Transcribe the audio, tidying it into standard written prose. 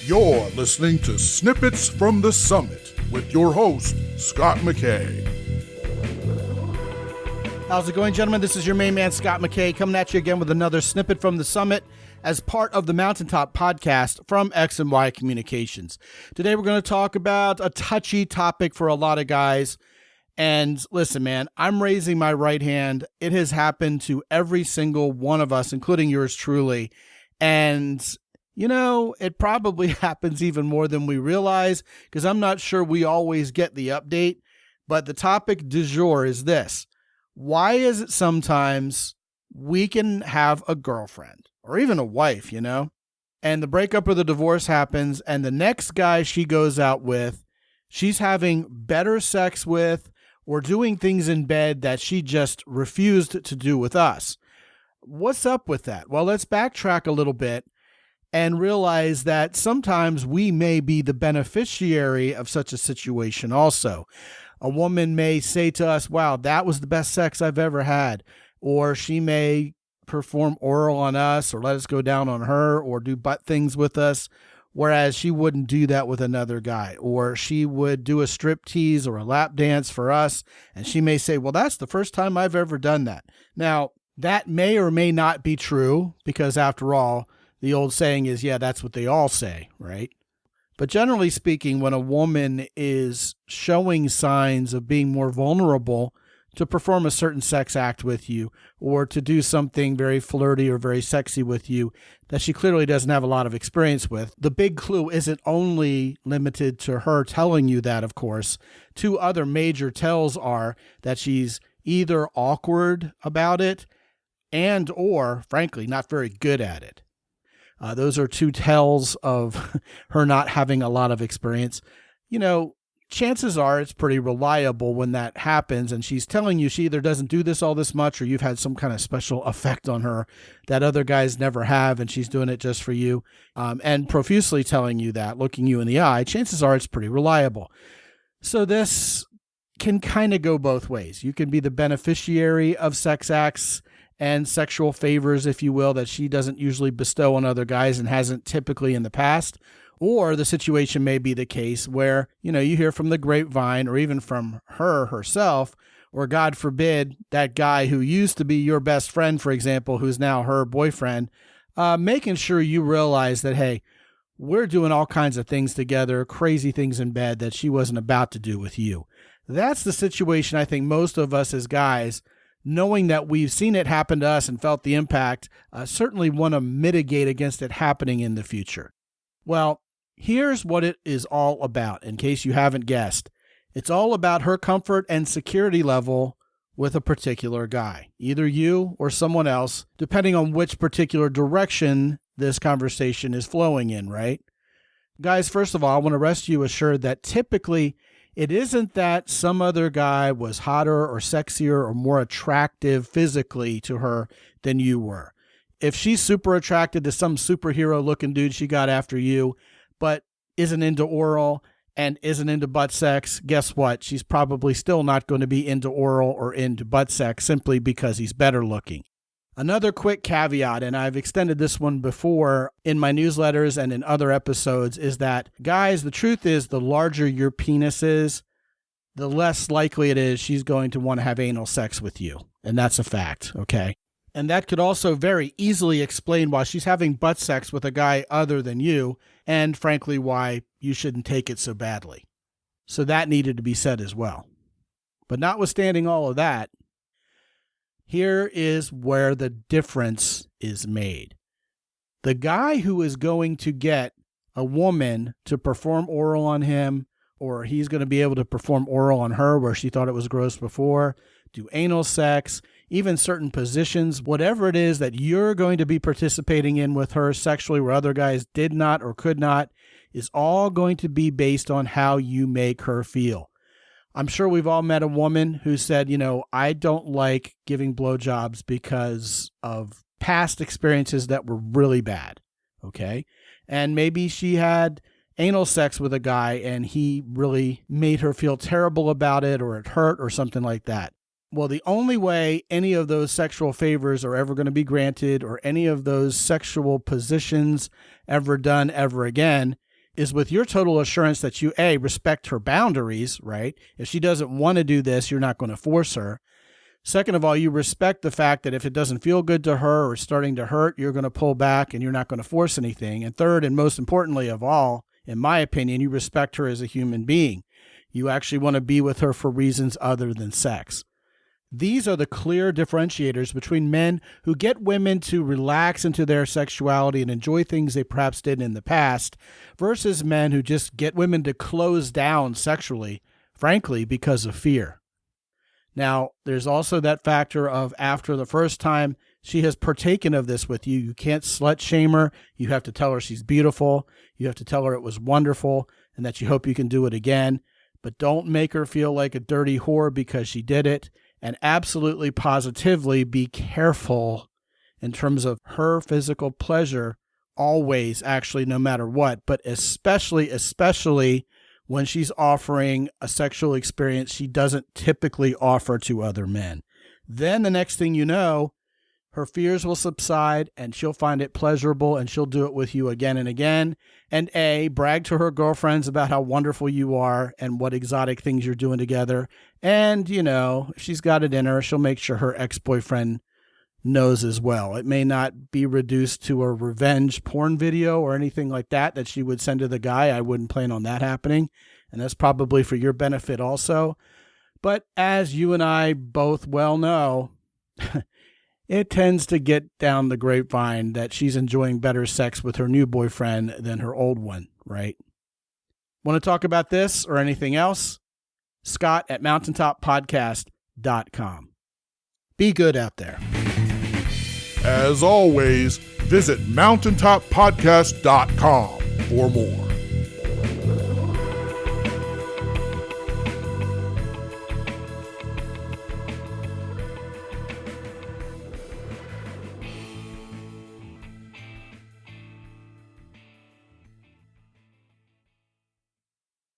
You're listening to Snippets from the Summit with your host, Scott McKay. How's it going, gentlemen? This is your main man, Scott McKay, coming at you again with another Snippet from the Summit as part of the Mountaintop podcast from X&Y Communications. Today, we're going to talk about a touchy topic for a lot of guys. And listen, man, I'm raising my right hand. It has happened to every single one of us, including yours truly. And you know, it probably happens even more than we realize because I'm not sure we always get the update. But the topic du jour is this. Why is it sometimes we can have a girlfriend or even a wife, you know, and the breakup or the divorce happens and the next guy she goes out with, she's having better sex with or doing things in bed that she just refused to do with us? What's up with that? Well, let's backtrack a little bit and realize that sometimes we may be the beneficiary of such a situation also. A woman may say to us, wow, that was the best sex I've ever had. Or she may perform oral on us or let us go down on her or do butt things with us, whereas she wouldn't do that with another guy. Or she would do a strip tease or a lap dance for us, and she may say, well, that's the first time I've ever done that. Now, that may or may not be true because after all, the old saying is, yeah, that's what they all say, right? But generally speaking, when a woman is showing signs of being more vulnerable to perform a certain sex act with you or to do something very flirty or very sexy with you that she clearly doesn't have a lot of experience with, the big clue isn't only limited to her telling you that, of course. Two other major tells are that she's either awkward about it and or, frankly, not very good at it. Those are two tells of her not having a lot of experience. You know, chances are it's pretty reliable when that happens and she's telling you she either doesn't do this all this much or you've had some kind of special effect on her that other guys never have and she's doing it just for you, and profusely telling you that, looking you in the eye. Chances are it's pretty reliable. So this can kind of go both ways. You can be the beneficiary of sex acts and sexual favors, if you will, that she doesn't usually bestow on other guys and hasn't typically in the past. Or the situation may be the case where, you know, you hear from the grapevine or even from her herself, or God forbid, that guy who used to be your best friend, for example, who's now her boyfriend, making sure you realize that, hey, we're doing all kinds of things together, crazy things in bed that she wasn't about to do with you. That's the situation I think most of us as guys, knowing that we've seen it happen to us and felt the impact, certainly want to mitigate against it happening in the future. Well, here's what it is all about, in case you haven't guessed. It's all about her comfort and security level with a particular guy, either you or someone else, depending on which particular direction this conversation is flowing in, right? Guys, first of all, I want to rest you assured that typically it isn't that some other guy was hotter or sexier or more attractive physically to her than you were. If she's super attracted to some superhero looking dude she got after you, but isn't into oral and isn't into butt sex, guess what? She's probably still not going to be into oral or into butt sex simply because he's better looking. Another quick caveat, and I've extended this one before in my newsletters and in other episodes, is that, guys, the truth is the larger your penis is, the less likely it is she's going to want to have anal sex with you. And that's a fact, okay? And that could also very easily explain why she's having butt sex with a guy other than you, and frankly, why you shouldn't take it so badly. So that needed to be said as well. But notwithstanding all of that, here is where the difference is made. The guy who is going to get a woman to perform oral on him, or he's going to be able to perform oral on her where she thought it was gross before, do anal sex, even certain positions, whatever it is that you're going to be participating in with her sexually where other guys did not or could not, is all going to be based on how you make her feel. I'm sure we've all met a woman who said, you know, I don't like giving blowjobs because of past experiences that were really bad, okay? And maybe she had anal sex with a guy and he really made her feel terrible about it or it hurt or something like that. Well, the only way any of those sexual favors are ever going to be granted or any of those sexual positions ever done ever again is with your total assurance that you, A, respect her boundaries, right? If she doesn't want to do this, you're not going to force her. Second of all, you respect the fact that if it doesn't feel good to her or it's starting to hurt, you're going to pull back and you're not going to force anything. And third, and most importantly of all, in my opinion, you respect her as a human being. You actually want to be with her for reasons other than sex. These are the clear differentiators between men who get women to relax into their sexuality and enjoy things they perhaps did in the past versus men who just get women to close down sexually, frankly, because of fear. Now, there's also that factor of after the first time she has partaken of this with you, you can't slut shame her. You have to tell her she's beautiful. You have to tell her it was wonderful and that you hope you can do it again. But don't make her feel like a dirty whore because she did it. And absolutely positively be careful in terms of her physical pleasure always, actually, no matter what, but especially when she's offering a sexual experience she doesn't typically offer to other men. Then the next thing you know, her fears will subside and she'll find it pleasurable and she'll do it with you again and again. And A, brag to her girlfriends about how wonderful you are and what exotic things you're doing together. And, if she's got it in her, she'll make sure her ex-boyfriend knows as well. It may not be reduced to a revenge porn video or anything like that she would send to the guy. I wouldn't plan on that happening. And that's probably for your benefit also. But as you and I both well know, it tends to get down the grapevine that she's enjoying better sex with her new boyfriend than her old one, right? Want to talk about this or anything else? Scott at mountaintoppodcast.com. Be good out there. As always, visit mountaintoppodcast.com for more.